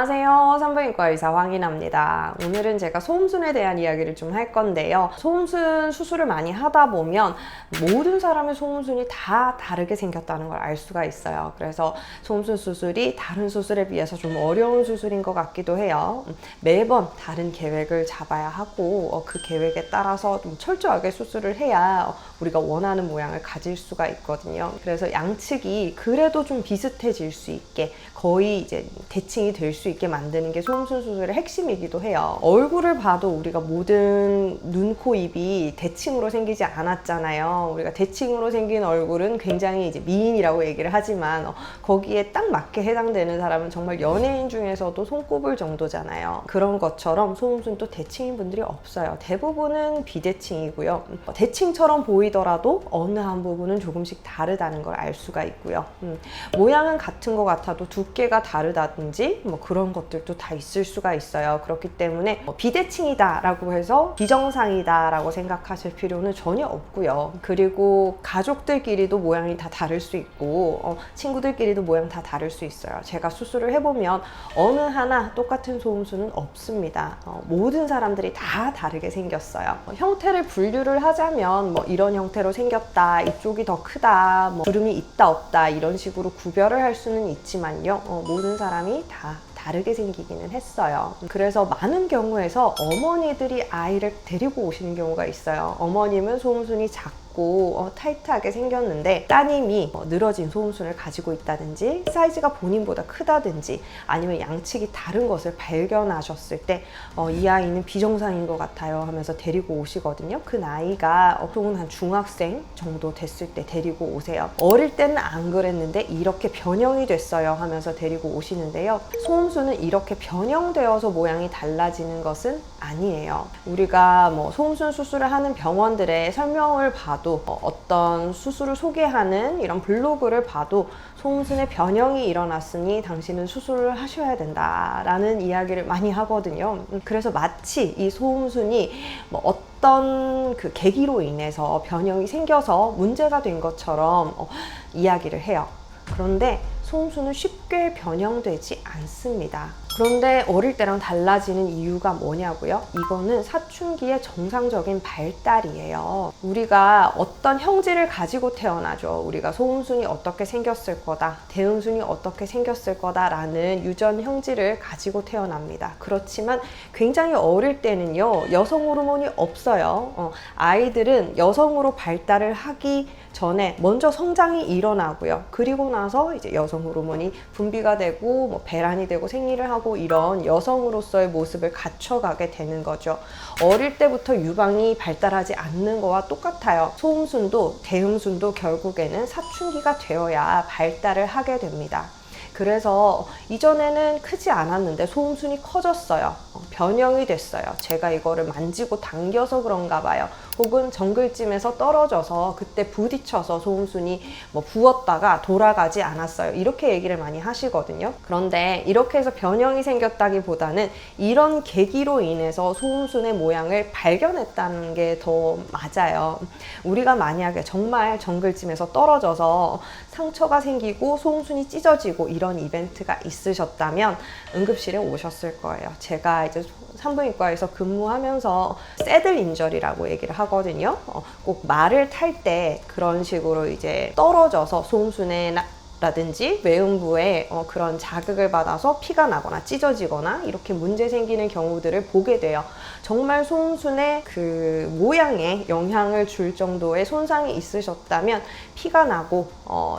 안녕하세요. 산부인과 의사 황인아입니다. 오늘은 제가 소음순에 대한 이야기를 좀 할 건데요. 소음순 수술을 많이 하다 보면 모든 사람의 소음순이 다 다르게 생겼다는 걸 알 수가 있어요. 그래서 소음순 수술이 다른 수술에 비해서 좀 어려운 수술인 것 같기도 해요. 매번 다른 계획을 잡아야 하고 그 계획에 따라서 좀 철저하게 수술을 해야 우리가 원하는 모양을 가질 수가 있거든요. 그래서 양측이 그래도 좀 비슷해질 수 있게 거의 이제 대칭이 될 수 있게 만드는 게 소음순 수술의 핵심이기도 해요. 얼굴을 봐도 우리가 모든 눈, 코, 입이 대칭으로 생기지 않았잖아요. 우리가 대칭으로 생긴 얼굴은 굉장히 이제 미인이라고 얘기를 하지만 거기에 딱 맞게 해당되는 사람은 정말 연예인 중에서도 손꼽을 정도잖아요. 그런 것처럼 소음순도 대칭인 분들이 없어요. 대부분은 비대칭이고요. 대칭처럼 보이더라도 어느 한 부분은 조금씩 다르다는 걸 알 수가 있고요. 모양은 같은 것 같아도 두께가 다르다든지 그런 것들도 다 있을 수가 있어요. 그렇기 때문에 비대칭이다 라고 해서 비정상이다 라고 생각하실 필요는 전혀 없고요. 그리고 가족들끼리도 모양이 다 다를 수 있고 친구들끼리도 모양 다 다를 수 있어요. 제가 수술을 해보면 어느 하나 똑같은 소음순은 없습니다. 모든 사람들이 다 다르게 생겼어요. 형태를 분류를 하자면 이런 형태로 생겼다, 이쪽이 더 크다, 주름이 있다 없다 이런 식으로 구별을 할 수는 있지만요. 모든 사람이 다 다르게 생기기는 했어요. 그래서 많은 경우에서 어머니들이 아이를 데리고 오시는 경우가 있어요. 어머님은 소음순이 작고 타이트하게 생겼는데 따님이 늘어진 소음순을 가지고 있다든지 사이즈가 본인보다 크다든지 아니면 양측이 다른 것을 발견하셨을 때 이 아이는 비정상인 것 같아요 하면서 데리고 오시거든요. 그 나이가 보통은 한 중학생 정도 됐을 때 데리고 오세요. 어릴 때는 안 그랬는데 이렇게 변형이 됐어요 하면서 데리고 오시는데요. 소음순은 이렇게 변형되어서 모양이 달라지는 것은 아니에요. 우리가 소음순 수술을 하는 병원들의 설명을 봐도 어떤 수술을 소개하는 이런 블로그를 봐도 소음순의 변형이 일어났으니 당신은 수술을 하셔야 된다라는 이야기를 많이 하거든요. 그래서 마치 이 소음순이 어떤 그 계기로 인해서 변형이 생겨서 문제가 된 것처럼 이야기를 해요. 그런데 소음순은 쉽게 변형되지 않습니다. 그런데 어릴 때랑 달라지는 이유가 뭐냐고요? 이거는 사춘기의 정상적인 발달이에요. 우리가 어떤 형질을 가지고 태어나죠. 우리가 소음순이 어떻게 생겼을 거다, 대음순이 어떻게 생겼을 거다라는 유전 형질을 가지고 태어납니다. 그렇지만 굉장히 어릴 때는요, 여성 호르몬이 없어요. 아이들은 여성으로 발달을 하기 전에 먼저 성장이 일어나고요. 그리고 나서 이제 여성 호르몬이 분비가 되고 배란이 되고 생리를 하고 이런 여성으로서의 모습을 갖춰가게 되는 거죠. 어릴 때부터 유방이 발달하지 않는 거와 똑같아요. 소음순도 대음순도 결국에는 사춘기가 되어야 발달을 하게 됩니다. 그래서 이전에는 크지 않았는데 소음순이 커졌어요. 변형이 됐어요. 제가 이거를 만지고 당겨서 그런가 봐요. 혹은 정글짐에서 떨어져서 그때 부딪혀서 소음순이 부었다가 돌아가지 않았어요. 이렇게 얘기를 많이 하시거든요. 그런데 이렇게 해서 변형이 생겼다기보다는 이런 계기로 인해서 소음순의 모양을 발견했다는 게 더 맞아요. 우리가 만약에 정말 정글짐에서 떨어져서 상처가 생기고 소음순이 찢어지고 이런 이벤트가 있으셨다면 응급실에 오셨을 거예요. 제가 이제 산부인과에서 근무하면서 새들 인절이라고 얘기를 하거든요. 꼭 말을 탈 때 그런 식으로 이제 떨어져서 소음순에 라든지 외음부에 그런 자극을 받아서 피가 나거나 찢어지거나 이렇게 문제 생기는 경우들을 보게 돼요. 정말 소음순의 그 모양에 영향을 줄 정도의 손상이 있으셨다면 피가 나고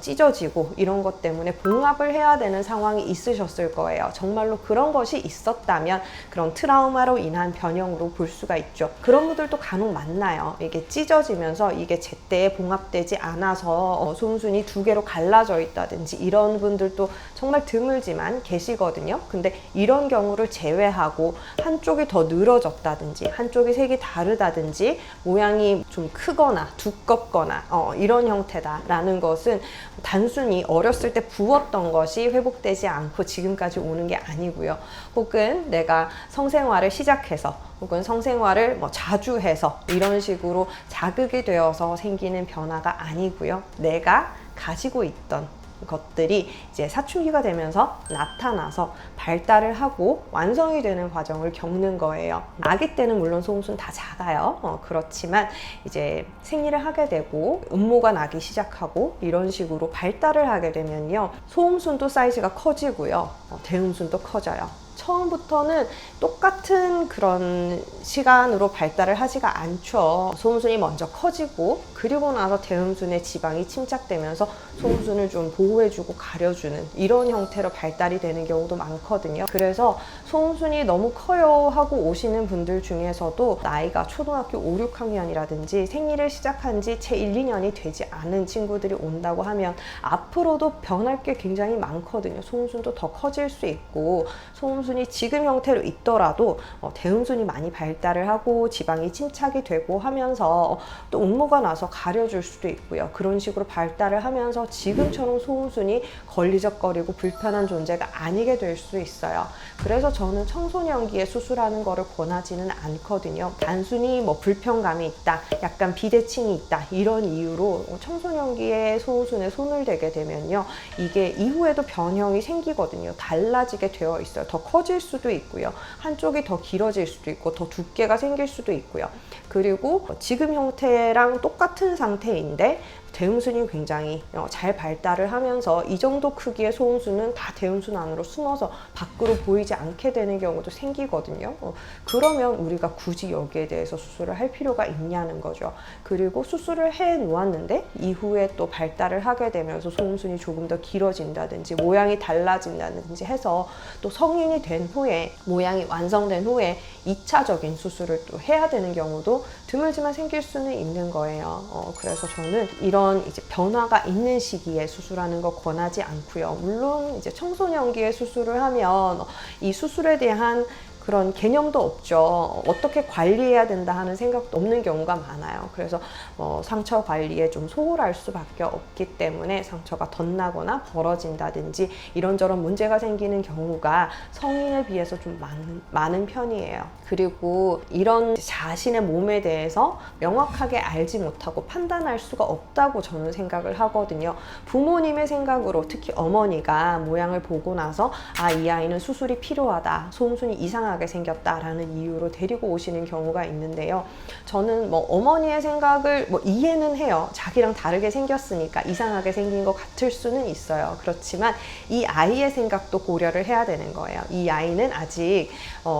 찢어지고 이런 것 때문에 봉합을 해야 되는 상황이 있으셨을 거예요. 정말로 그런 것이 있었다면 그런 트라우마로 인한 변형으로 볼 수가 있죠. 그런 분들도 간혹 만나요. 이게 찢어지면서 이게 제때 봉합되지 않아서 소음순이 두 개로 갈라져 있다 이런 분들도 정말 드물지만 계시거든요. 근데 이런 경우를 제외하고 한쪽이 더 늘어졌다든지 한쪽이 색이 다르다든지 모양이 좀 크거나 두껍거나 이런 형태다라는 것은 단순히 어렸을 때 부었던 것이 회복되지 않고 지금까지 오는 게 아니고요. 혹은 내가 성생활을 시작해서 혹은 성생활을 자주 해서 이런 식으로 자극이 되어서 생기는 변화가 아니고요. 내가 가지고 있던 것들이 이제 사춘기가 되면서 나타나서 발달을 하고 완성이 되는 과정을 겪는 거예요. 아기 때는 물론 소음순 다 작아요. 그렇지만 이제 생리를 하게 되고 음모가 나기 시작하고 이런 식으로 발달을 하게 되면요, 소음순도 사이즈가 커지고요, 대음순도 커져요. 처음부터는 똑같은 그런 시간으로 발달을 하지가 않죠. 소음순이 먼저 커지고 그리고 나서 대음순의 지방이 침착되면서 소음순을 좀 보호해주고 가려주는 이런 형태로 발달이 되는 경우도 많거든요. 그래서 소음순이 너무 커요 하고 오시는 분들 중에서도 나이가 초등학교 5, 6학년이라든지 생리를 시작한 지 채 1, 2년이 되지 않은 친구들이 온다고 하면 앞으로도 변할 게 굉장히 많거든요. 소음순도 더 커질 수 있고, 소음순이 지금 형태로 있더라도 대음순이 많이 발달을 하고 지방이 침착이 되고 하면서 또 음모가 나서 가려줄 수도 있고요. 그런 식으로 발달을 하면서 지금처럼 소음순이 걸리적거리고 불편한 존재가 아니게 될 수 있어요. 그래서 저는 청소년기에 수술하는 거를 권하지는 않거든요. 단순히 뭐 불편감이 있다, 약간 비대칭이 있다, 이런 이유로 청소년기에 소음순에 손을 대게 되면요, 이게 이후에도 변형이 생기거든요. 달라지게 되어 있어요. 더 커질 수도 있고요, 한쪽이 더 길어질 수도 있고 더 두께가 생길 수도 있고요. 그리고 지금 형태랑 똑같은 상태인데 대음순이 굉장히 잘 발달을 하면서 이 정도 크기의 소음순은 다 대음순 안으로 숨어서 밖으로 보이지 않게 되는 경우도 생기거든요. 그러면 우리가 굳이 여기에 대해서 수술을 할 필요가 있냐는 거죠. 그리고 수술을 해 놓았는데 이후에 또 발달을 하게 되면서 소음순이 조금 더 길어진다든지 모양이 달라진다든지 해서 또 성인이 된 후에, 모양이 완성된 후에 2차적인 수술을 또 해야 되는 경우도 드물지만 생길 수는 있는 거예요. 그래서 저는 이런 이제 변화가 있는 시기에 수술하는 거 권하지 않고요. 물론 이제 청소년기에 수술을 하면 이 수술에 대한 그런 개념도 없죠. 어떻게 관리해야 된다 하는 생각도 없는 경우가 많아요. 그래서 상처 관리에 좀 소홀할 수밖에 없기 때문에 상처가 덧나거나 벌어진다든지 이런저런 문제가 생기는 경우가 성인에 비해서 좀 많은 편이에요. 그리고 이런 자신의 몸에 대해서 명확하게 알지 못하고 판단할 수가 없다고 저는 생각을 하거든요. 부모님의 생각으로, 특히 어머니가 모양을 보고 나서 이 아이는 수술이 필요하다, 소음순이 이상하게 생겼다라는 이유로 데리고 오시는 경우가 있는데요. 저는 어머니의 생각을 이해는 해요. 자기랑 다르게 생겼으니까 이상하게 생긴 것 같을 수는 있어요. 그렇지만 이 아이의 생각도 고려를 해야 되는 거예요. 이 아이는 아직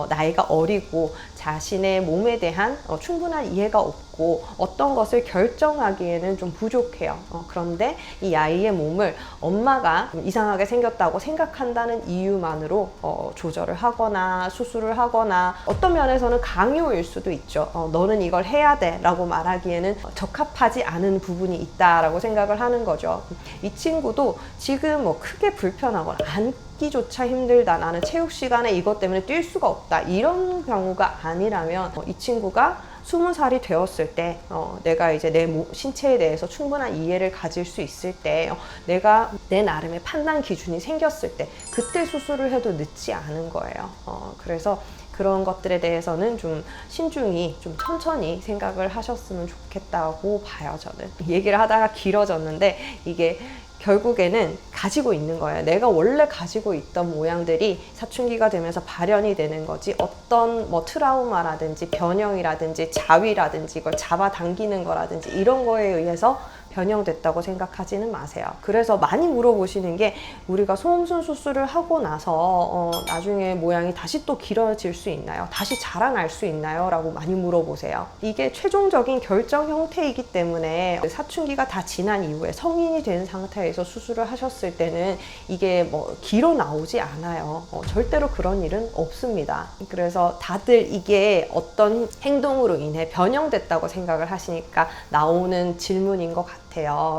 나이가 어리고 자신의 몸에 대한 충분한 이해가 없고 어떤 것을 결정하기에는 좀 부족해요. 그런데 이 아이의 몸을 엄마가 이상하게 생겼다고 생각한다는 이유만으로 조절을 하거나 수술을 하거나, 어떤 면에서는 강요일 수도 있죠. 너는 이걸 해야 돼 라고 말하기에는 적합하지 않은 부분이 있다라고 생각을 하는 거죠. 이 친구도 지금 크게 불편하거나 앉기조차 힘들다, 나는 체육 시간에 이것 때문에 뛸 수가 없다, 이런 경우가 아니라면 이 친구가 20살이 되었을 때 내가 이제 내 신체에 대해서 충분한 이해를 가질 수 있을 때, 내가 내 나름의 판단 기준이 생겼을 때 그때 수술을 해도 늦지 않은 거예요. 그래서 그런 것들에 대해서는 좀 신중히, 좀 천천히 생각을 하셨으면 좋겠다고 봐요. 저는 얘기를 하다가 길어졌는데 이게 결국에는 가지고 있는 거예요. 내가 원래 가지고 있던 모양들이 사춘기가 되면서 발현이 되는 거지, 어떤 트라우마라든지 변형이라든지 자위라든지 이걸 잡아당기는 거라든지 이런 거에 의해서 변형됐다고 생각하지는 마세요. 그래서 많이 물어보시는 게, 우리가 소음순 수술을 하고 나서 나중에 모양이 다시 또 길어질 수 있나요? 다시 자라날 수 있나요? 라고 많이 물어보세요. 이게 최종적인 결정 형태이기 때문에 사춘기가 다 지난 이후에 성인이 된 상태에서 수술을 하셨을 때는 이게 길어 나오지 않아요. 절대로 그런 일은 없습니다. 그래서 다들 이게 어떤 행동으로 인해 변형됐다고 생각을 하시니까 나오는 질문인 것 같아요.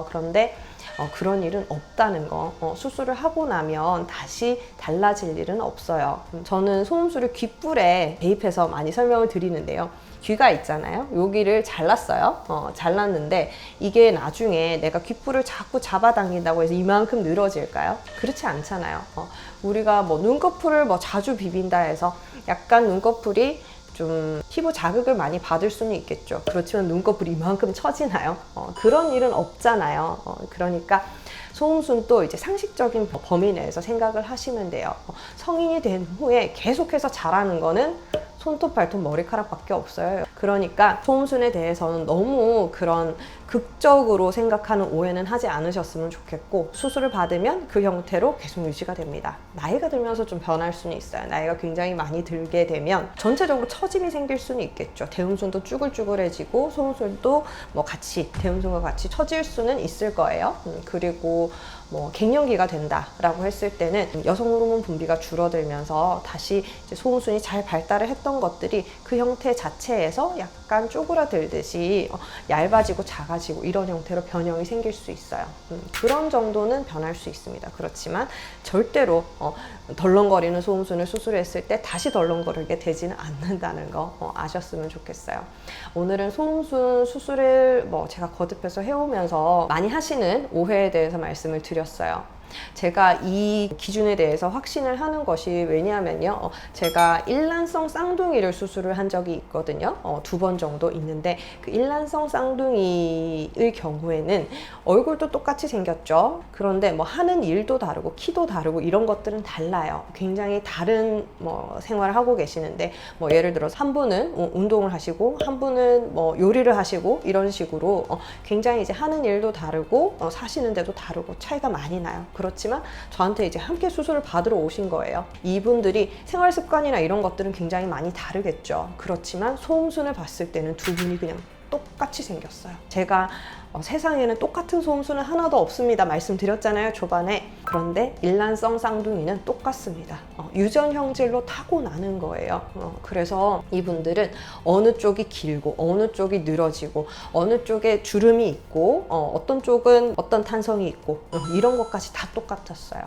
그런데 그런 일은 없다는 거, 수술을 하고 나면 다시 달라질 일은 없어요. 저는 소음수를 귓불에 대입해서 많이 설명을 드리는데요. 귀가 있잖아요. 여기를 잘랐어요. 잘랐는데 이게 나중에 내가 귓불을 자꾸 잡아당긴다고 해서 이만큼 늘어질까요? 그렇지 않잖아요. 우리가 눈꺼풀을 자주 비빈다 해서 약간 눈꺼풀이 좀 피부 자극을 많이 받을 수는 있겠죠. 그렇지만 눈꺼풀이 이만큼 처지나요? 그런 일은 없잖아요. 그러니까 소음순도 이제 상식적인 범위 내에서 생각을 하시면 돼요. 성인이 된 후에 계속해서 자라는 거는 손톱, 발톱, 머리카락밖에 없어요. 그러니까 소음순에 대해서는 너무 그런 극적으로 생각하는 오해는 하지 않으셨으면 좋겠고, 수술을 받으면 그 형태로 계속 유지가 됩니다. 나이가 들면서 좀 변할 수는 있어요. 나이가 굉장히 많이 들게 되면 전체적으로 처짐이 생길 수는 있겠죠. 대음순도 쭈글쭈글해지고 소음순도 뭐 같이 대음순과 같이 처질 수는 있을 거예요. 그리고 뭐 갱년기가 된다라고 했을 때는 여성 호르몬 분비가 줄어들면서 다시 이제 소음순이 잘 발달을 했던 것들이 그 형태 자체에서 약간 쪼그라들듯이 얇아지고 작아지고 이런 형태로 변형이 생길 수 있어요. 그런 정도는 변할 수 있습니다. 그렇지만 절대로 덜렁거리는 소음순을 수술했을 때 다시 덜렁거리게 되지는 않는다는 거 아셨으면 좋겠어요. 오늘은 소음순 수술을 제가 거듭해서 해오면서 많이 하시는 오해에 대해서 말씀을 드렸어요. 제가 이 기준에 대해서 확신을 하는 것이 왜냐하면요, 제가 일란성 쌍둥이를 수술을 한 적이 있거든요. 2번 정도 있는데, 그 일란성 쌍둥이의 경우에는 얼굴도 똑같이 생겼죠. 그런데 하는 일도 다르고 키도 다르고 이런 것들은 달라요. 굉장히 다른 생활을 하고 계시는데, 예를 들어서 한 분은 운동을 하시고 한 분은 요리를 하시고 이런 식으로 굉장히 이제 하는 일도 다르고 사시는 데도 다르고 차이가 많이 나요. 그렇지만 저한테 이제 함께 수술을 받으러 오신 거예요. 이분들이 생활 습관이나 이런 것들은 굉장히 많이 다르겠죠. 그렇지만 소음순을 봤을 때는 두 분이 그냥 똑같이 생겼어요. 제가 세상에는 똑같은 소음순은 하나도 없습니다 말씀드렸잖아요, 초반에. 그런데 일란성 쌍둥이는 똑같습니다. 유전 형질로 타고나는 거예요. 그래서 이분들은 어느 쪽이 길고 어느 쪽이 늘어지고 어느 쪽에 주름이 있고 어떤 쪽은 어떤 탄성이 있고 이런 것까지 다 똑같았어요.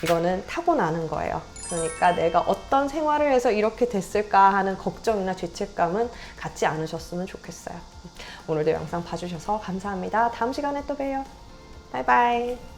이거는 타고나는 거예요. 그러니까 내가 어떤 생활을 해서 이렇게 됐을까 하는 걱정이나 죄책감은 갖지 않으셨으면 좋겠어요. 오늘도 영상 봐주셔서 감사합니다. 다음 시간에 또 봬요. 바이바이.